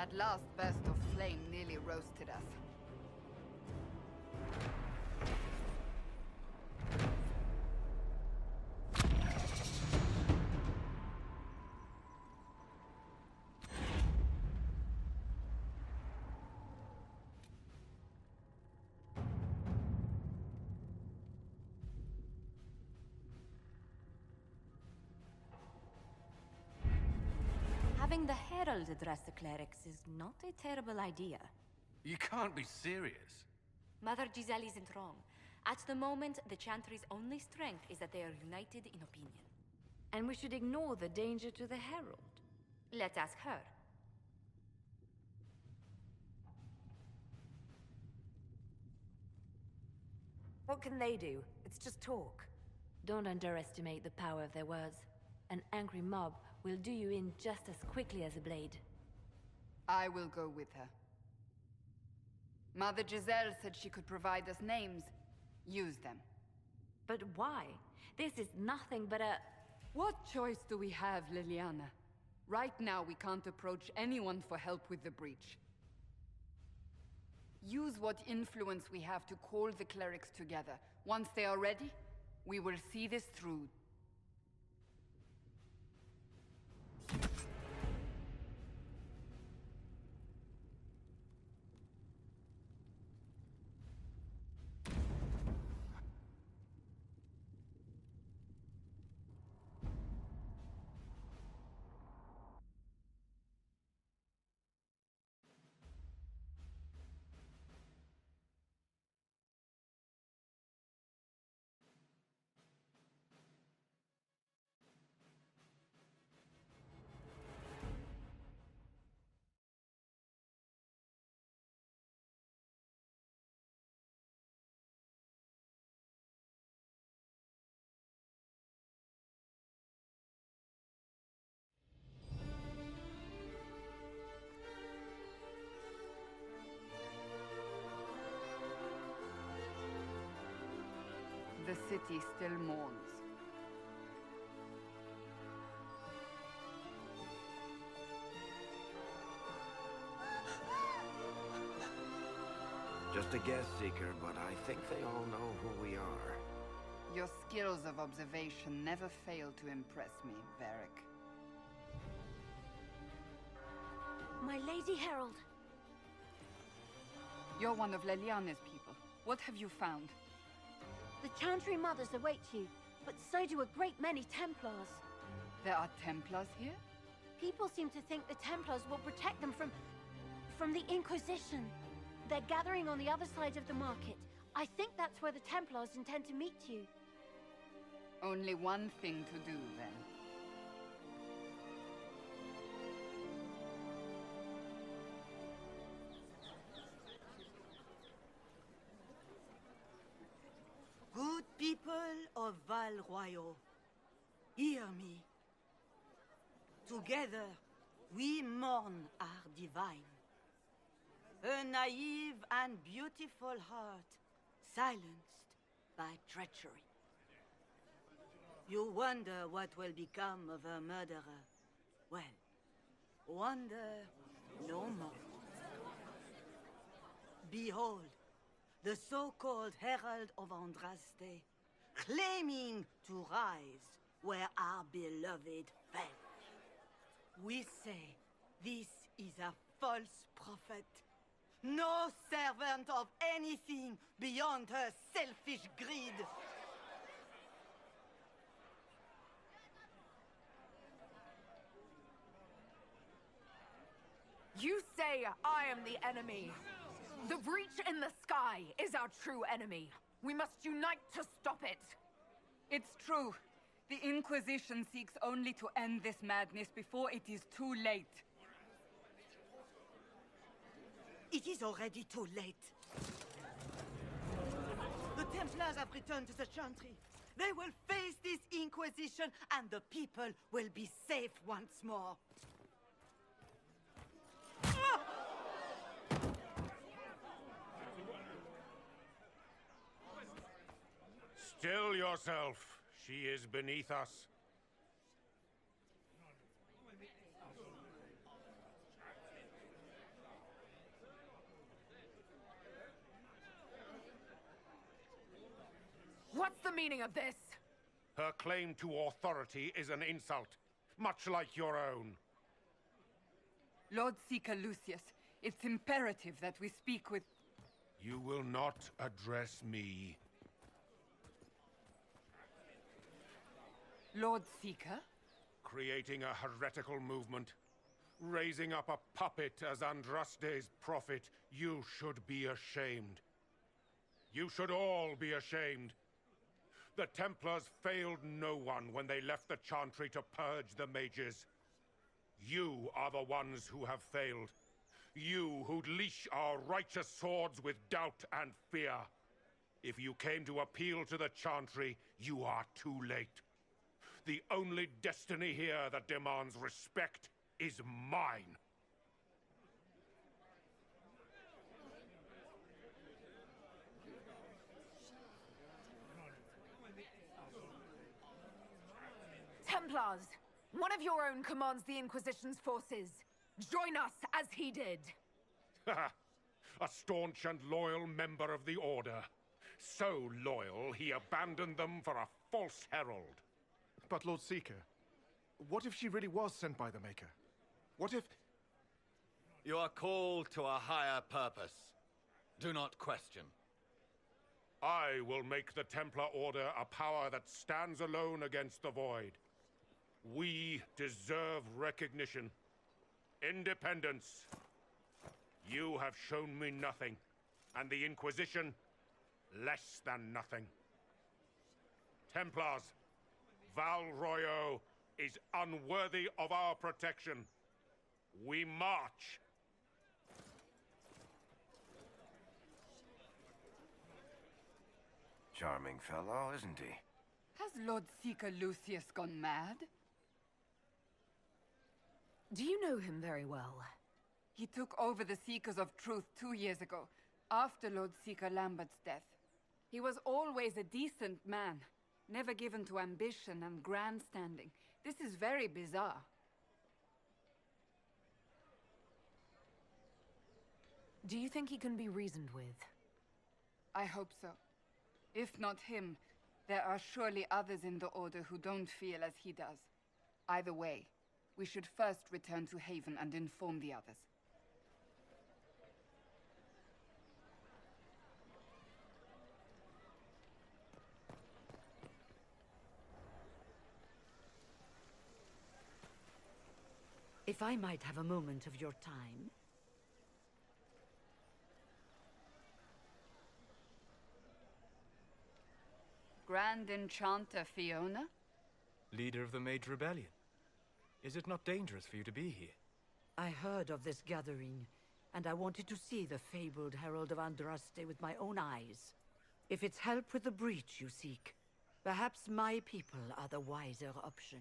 That last burst of flame nearly roasted us. Having the Herald address the clerics is not a terrible idea. You can't be serious. Mother Giselle isn't wrong. At the moment, the Chantry's only strength is that they are united in opinion. And we should ignore the danger to the Herald. Let's ask her. What can they do? It's just talk. Don't underestimate the power of their words. An angry mob will do you in just as quickly as a blade. I will go with her. Mother Giselle said she could provide us names. Use them. But why? This is nothing but a... What choice do we have, Liliana? Right now, we can't approach anyone for help with the breach. Use what influence we have to call the clerics together. Once they are ready, we will see this through. The city still mourns. Just a guess, Seeker, but I think they all know who we are. Your skills of observation never fail to impress me, Varric. My Lady Herald! You're one of Leliane's people. What have you found? The Chantry Mothers await you, but so do a great many Templars. There are Templars here? People seem to think the Templars will protect them from the Inquisition. They're gathering on the other side of the market. I think that's where the Templars intend to meet you. Only one thing to do, then. Good people of Val Royal, hear me. Together, we mourn our divine. A naive and beautiful heart, silenced by treachery. You wonder what will become of a murderer. Well, wonder no more. Behold, the so-called Herald of Andraste, claiming to rise where our beloved fell. We say this is a false prophet, no servant of anything beyond her selfish greed. You say I am the enemy. The breach in the sky is our true enemy. We must unite to stop it. It's true. The Inquisition seeks only to end this madness before it is too late. It is already too late. The Templars have returned to the Chantry. They will face this Inquisition, and the people will be safe once more. Still yourself. She is beneath us. meaning of this? Her claim to authority is an insult, much like your own. Lord Seeker Lucius, it's imperative that we speak with... You will not address me. Lord Seeker? Creating a heretical movement, raising up a puppet as Andraste's prophet, you should be ashamed. You should all be ashamed. The Templars failed no one when they left the Chantry to purge the mages. You are the ones who have failed. You who'd leash our righteous swords with doubt and fear. If you came to appeal to the Chantry, you are too late. The only destiny here that demands respect is mine. Templars! One of your own commands the Inquisition's forces. Join us as he did. A staunch and loyal member of the Order. So loyal, he abandoned them for a false herald. But Lord Seeker, what if she really was sent by the Maker? What if... You are called to a higher purpose. Do not question. I will make the Templar Order a power that stands alone against the Void. We deserve recognition. Independence. You have shown me nothing, and the Inquisition, less than nothing. Templars, Val Royo is unworthy of our protection. We march. Charming fellow, isn't he? Has Lord Seeker Lucius gone mad? Do you know him very well? He took over the Seekers of Truth 2 years ago, after Lord Seeker Lambert's death. He was always a decent man, never given to ambition and grandstanding. This is very bizarre. Do you think he can be reasoned with? I hope so. If not him, there are surely others in the Order who don't feel as he does. Either way, we should first return to Haven and inform the others. If I might have a moment of your time. Grand Enchanter Fiona? Leader of the Mage Rebellion. Is it not dangerous for you to be here? I heard of this gathering, and I wanted to see the fabled Herald of Andraste with my own eyes. If it's help with the breach you seek, perhaps my people are the wiser option.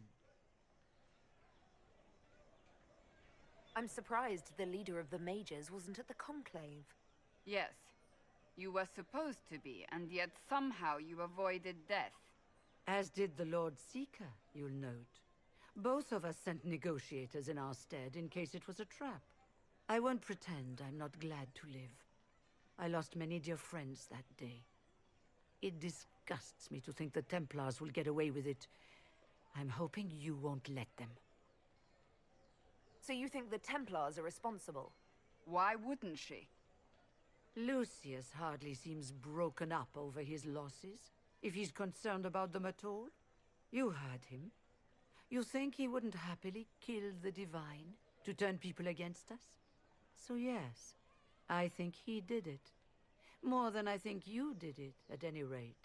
I'm surprised the leader of the mages wasn't at the conclave. Yes. You were supposed to be, and yet somehow you avoided death. As did the Lord Seeker, you'll note. Both of us sent negotiators in our stead in case it was a trap. I won't pretend I'm not glad to live. I lost many dear friends that day. It disgusts me to think the Templars will get away with it. I'm hoping you won't let them. So you think the Templars are responsible? Why wouldn't she? Lucius hardly seems broken up over his losses, if he's concerned about them at all. You heard him. You think he wouldn't happily kill the Divine to turn people against us? So yes, I think he did it. More than I think you did it, at any rate.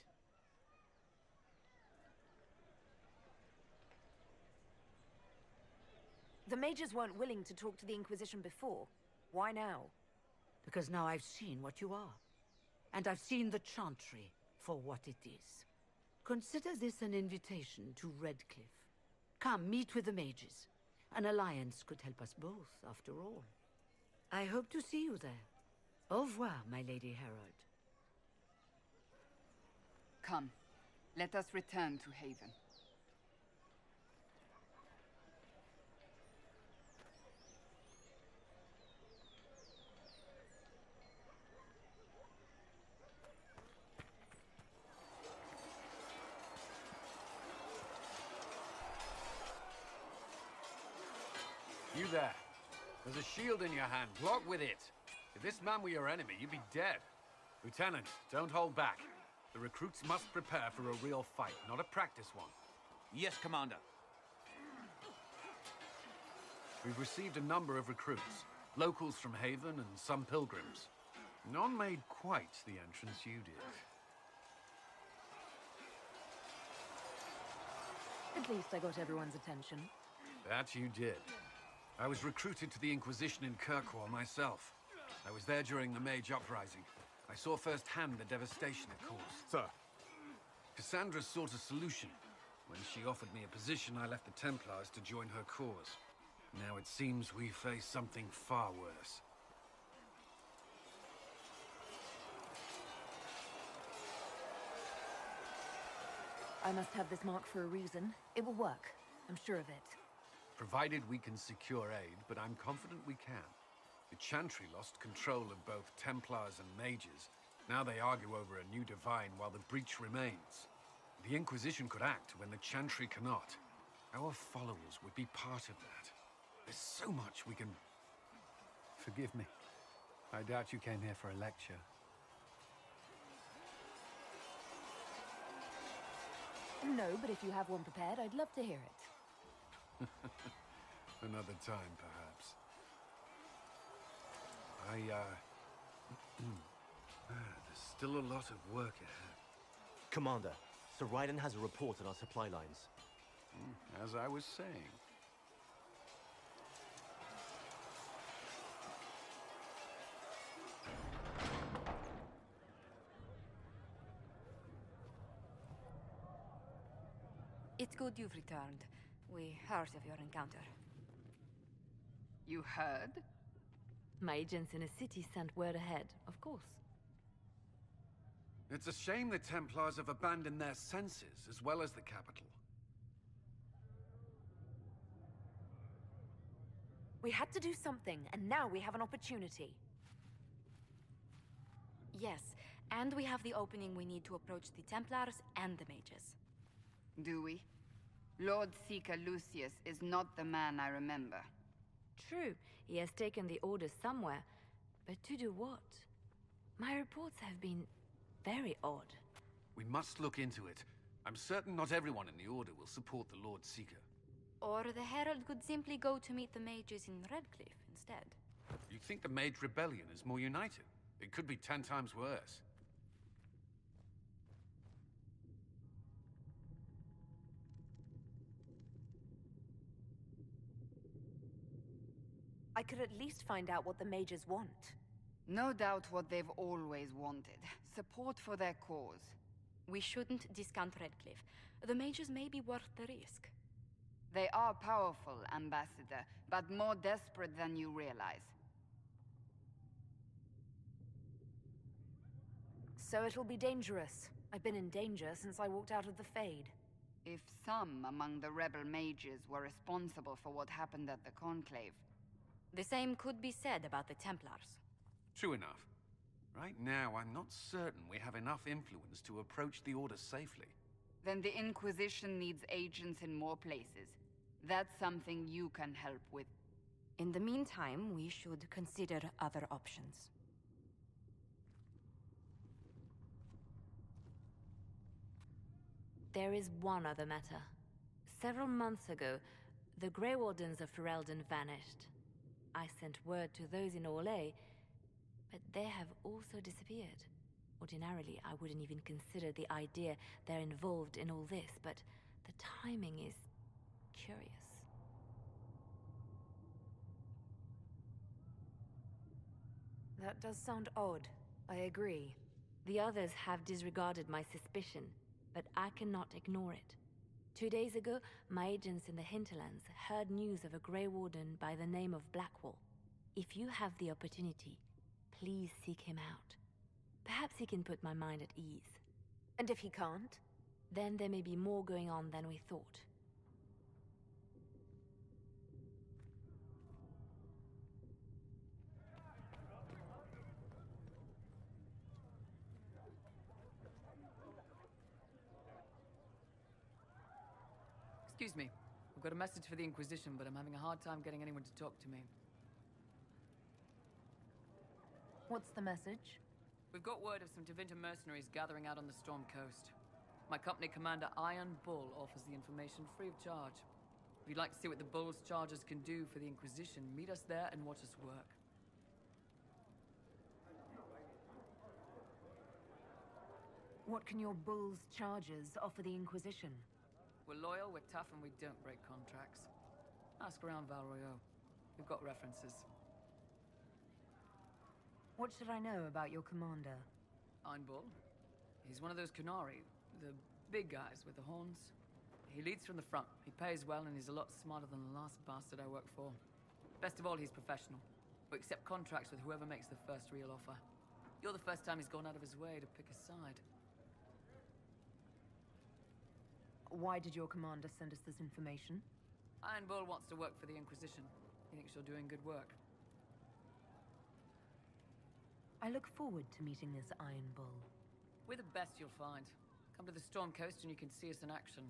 The mages weren't willing to talk to the Inquisition before. Why now? Because now I've seen what you are. And I've seen the Chantry for what it is. Consider this an invitation to Redcliffe. Come, meet with the mages. An alliance could help us both, after all. I hope to see you there. Au revoir, my Lady Herald. Come, let us return to Haven. There's a shield in your hand. Block with it. If this man were your enemy, you'd be dead. Lieutenant, don't hold back. The recruits must prepare for a real fight, not a practice one. Yes, Commander. We've received a number of recruits. Locals from Haven and some pilgrims. None made quite the entrance you did. At least I got everyone's attention. That you did. I was recruited to the Inquisition in Kirkwall myself. I was there during the Mage Uprising. I saw firsthand the devastation it caused. Sir. Cassandra sought a solution. When she offered me a position, I left the Templars to join her cause. Now it seems we face something far worse. I must have this mark for a reason. It will work. I'm sure of it. Provided we can secure aid, but I'm confident we can. The Chantry lost control of both Templars and Mages. Now they argue over a new divine while the breach remains. The Inquisition could act when the Chantry cannot. Our followers would be part of that. There's so much we can... Forgive me. I doubt you came here for a lecture. No, but if you have one prepared, I'd love to hear it. Another time, perhaps. There's still a lot of work ahead. Commander, Sir Raiden has a report on our supply lines. As I was saying. It's good you've returned. We heard of your encounter. You heard? My agents in a city sent word ahead, of course. It's a shame the Templars have abandoned their senses, as well as the capital. We had to do something, and now we have an opportunity. Yes, and we have the opening we need to approach the Templars and the Mages. Do we? Lord Seeker Lucius is not the man I remember. True, he has taken the Order somewhere, but to do what? My reports have been very odd. We must look into it. I'm certain not everyone in the Order will support the Lord Seeker. Or the Herald could simply go to meet the Mages in Redcliffe instead. You think the Mage Rebellion is more united? It could be 10 times worse. I could at least find out what the Mages want. No doubt what they've always wanted. Support for their cause. We shouldn't discount Redcliffe. The Mages may be worth the risk. They are powerful, Ambassador, but more desperate than you realize. So it'll be dangerous. I've been in danger since I walked out of the Fade. If some among the rebel mages were responsible for what happened at the Conclave... The same could be said about the Templars. True enough. Right now, I'm not certain we have enough influence to approach the Order safely. Then the Inquisition needs agents in more places. That's something you can help with. In the meantime, we should consider other options. There is one other matter. Several months ago, the Grey Wardens of Ferelden vanished. I sent word to those in Orlais, but they have also disappeared. Ordinarily, I wouldn't even consider the idea they're involved in all this, but the timing is curious. That does sound odd. I agree. The others have disregarded my suspicion, but I cannot ignore it. 2 days ago, my agents in the hinterlands heard news of a Grey Warden by the name of Blackwall. If you have the opportunity, please seek him out. Perhaps he can put my mind at ease. And if he can't? Then there may be more going on than we thought. Excuse me. I've got a message for the Inquisition, but I'm having a hard time getting anyone to talk to me. What's the message? We've got word of some Tevinter mercenaries gathering out on the Storm Coast. My company commander, Iron Bull, offers the information free of charge. If you'd like to see what the Bull's charges can do for the Inquisition, meet us there and watch us work. What can your Bull's charges offer the Inquisition? We're loyal, we're tough, and we don't break contracts. Ask around Val Royeaux. We've got references. What should I know about your commander? Iron Bull? He's one of those Kunari, the big guys with the horns. He leads from the front. He pays well, and he's a lot smarter than the last bastard I worked for. Best of all, he's professional. We accept contracts with whoever makes the first real offer. You're the first time he's gone out of his way to pick a side. Why did your commander send us this information? Iron Bull wants to work for the Inquisition. He thinks you're doing good work. I look forward to meeting this Iron Bull. We're the best you'll find. Come to the Storm Coast and you can see us in action.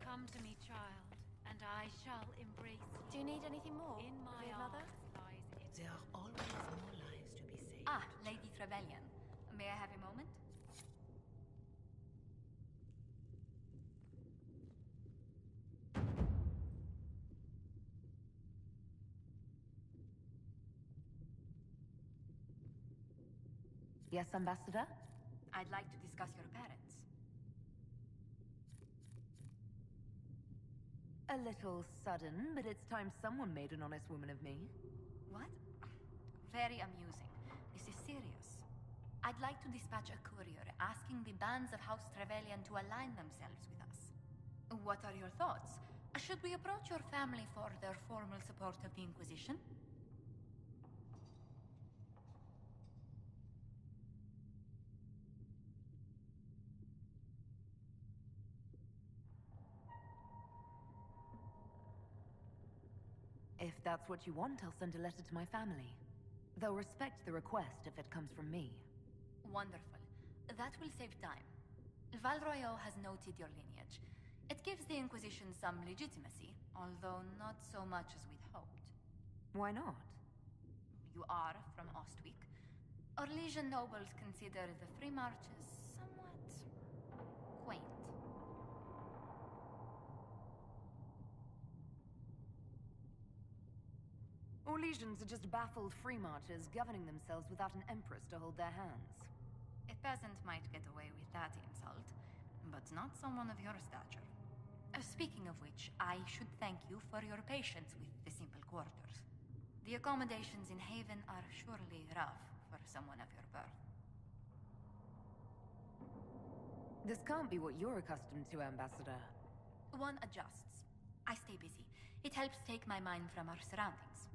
Come to me, child, and I shall embrace you. Do you need anything more? In my Mother? arms lies There are always more lives to be saved. Ah, Lady Trevelyan. May I have a moment? Yes, Ambassador? I'd like to discuss your parents. A little sudden, but it's time someone made an honest woman of me. What? Very amusing. This is serious. I'd like to dispatch a courier asking the bands of House Trevelyan to align themselves with us. What are your thoughts? Should we approach your family for their formal support of the Inquisition? If that's what you want, I'll send a letter to my family. They'll respect the request if it comes from me. Wonderful. That will save time. Val Royeaux has noted your lineage. It gives the Inquisition some legitimacy, although not so much as we'd hoped. Why not? You are from Ostwick. Orlesian nobles consider the free marches somewhat quaint. Orlesians are just baffled free marchers governing themselves without an empress to hold their hands. A peasant might get away with that insult, but not someone of your stature. Speaking of which, I should thank you for your patience with the simple quarters. The accommodations in Haven are surely rough for someone of your birth. This can't be what you're accustomed to, Ambassador. One adjusts. I stay busy. It helps take my mind from our surroundings.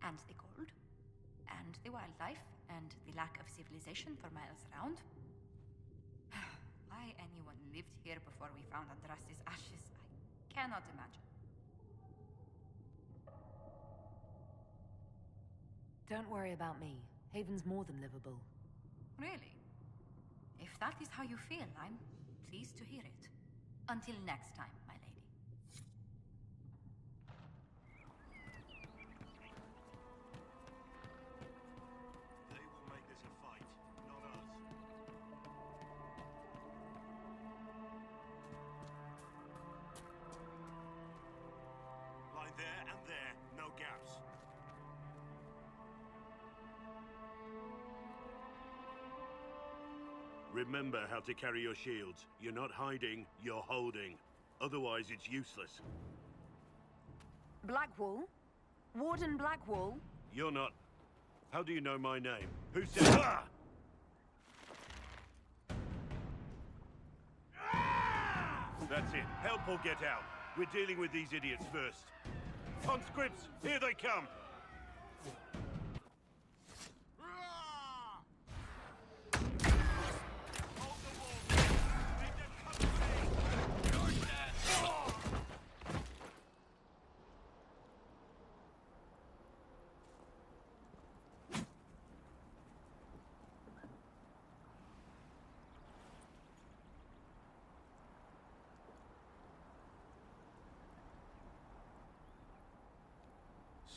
And the cold, and the wildlife, and the lack of civilization for miles around. Why anyone lived here before we found Andraste's ashes, I cannot imagine. Don't worry about me. Haven's more than livable. Really? If that is how you feel, I'm pleased to hear it. Until next time, my lady. There and there, no gaps. Remember how to carry your shields. You're not hiding, you're holding. Otherwise, it's useless. Blackwall? Warden Blackwall? You're not... How do you know my name? Who said... Ah! That's it. Help or get out. We're dealing with these idiots first. Conscripts, here they come!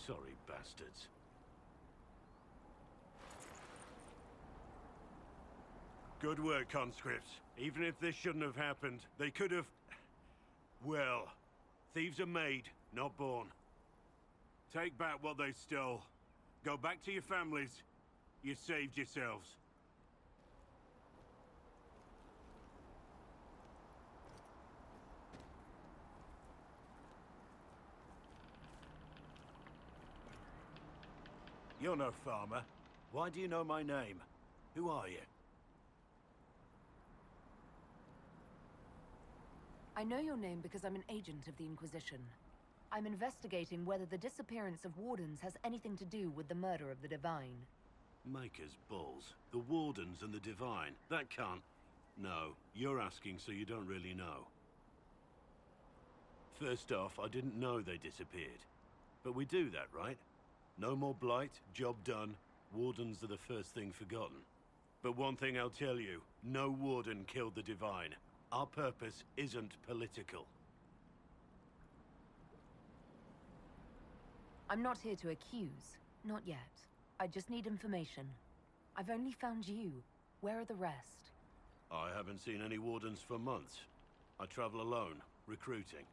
Sorry, bastards. Good work, conscripts. Even if this shouldn't have happened, they could have... Well, thieves are made, not born. Take back what they stole. Go back to your families. You saved yourselves. You're no farmer. Why do you know my name? Who are you? I know your name because I'm an agent of the Inquisition. I'm investigating whether the disappearance of Wardens has anything to do with the murder of the Divine. Maker's balls. The Wardens and the Divine. That can't... No, you're asking so you don't really know. First off, I didn't know they disappeared. But we do that, right? No more blight, job done. Wardens are the first thing forgotten. But one thing I'll tell you, no Warden killed the Divine. Our purpose isn't political. I'm not here to accuse. Not yet. I just need information. I've only found you. Where are the rest? I haven't seen any Wardens for months. I travel alone, recruiting.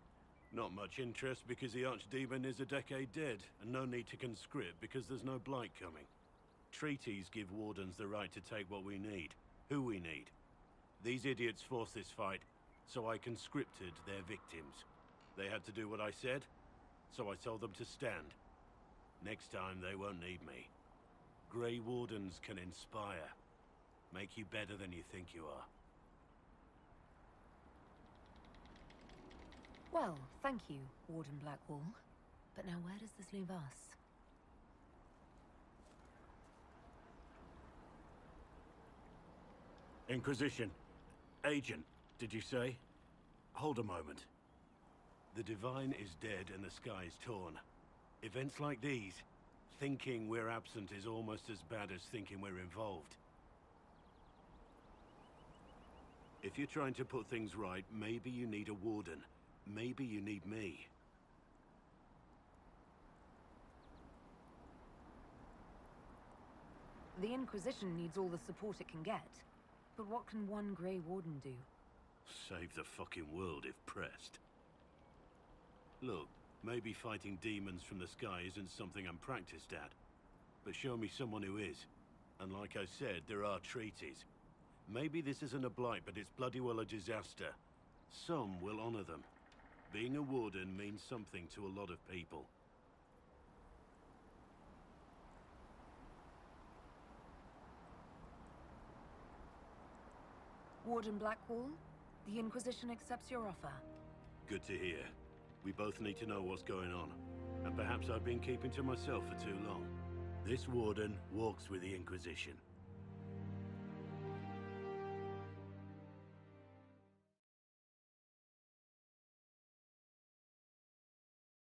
Not much interest because the Archdemon is a decade dead, and no need to conscript because there's no blight coming. Treaties give Wardens the right to take what we need, who we need. These idiots forced this fight, so I conscripted their victims. They had to do what I said, so I told them to stand. Next time they won't need me. Grey Wardens can inspire. Make you better than you think you are. Well, thank you, Warden Blackwall. But now where does this leave us? Inquisition. Agent, did you say? Hold a moment. The Divine is dead and the sky is torn. Events like these, thinking we're absent is almost as bad as thinking we're involved. If you're trying to put things right, maybe you need a Warden. Maybe you need me. The Inquisition needs all the support it can get. But what can one Grey Warden do? Save the fucking world if pressed. Look, maybe fighting demons from the sky isn't something I'm practiced at. But show me someone who is. And like I said, there are treaties. Maybe this isn't a blight, but it's bloody well a disaster. Some will honor them. Being a Warden means something to a lot of people. Warden Blackwall, the Inquisition accepts your offer. Good to hear. We both need to know what's going on. And perhaps I've been keeping to myself for too long. This Warden walks with the Inquisition.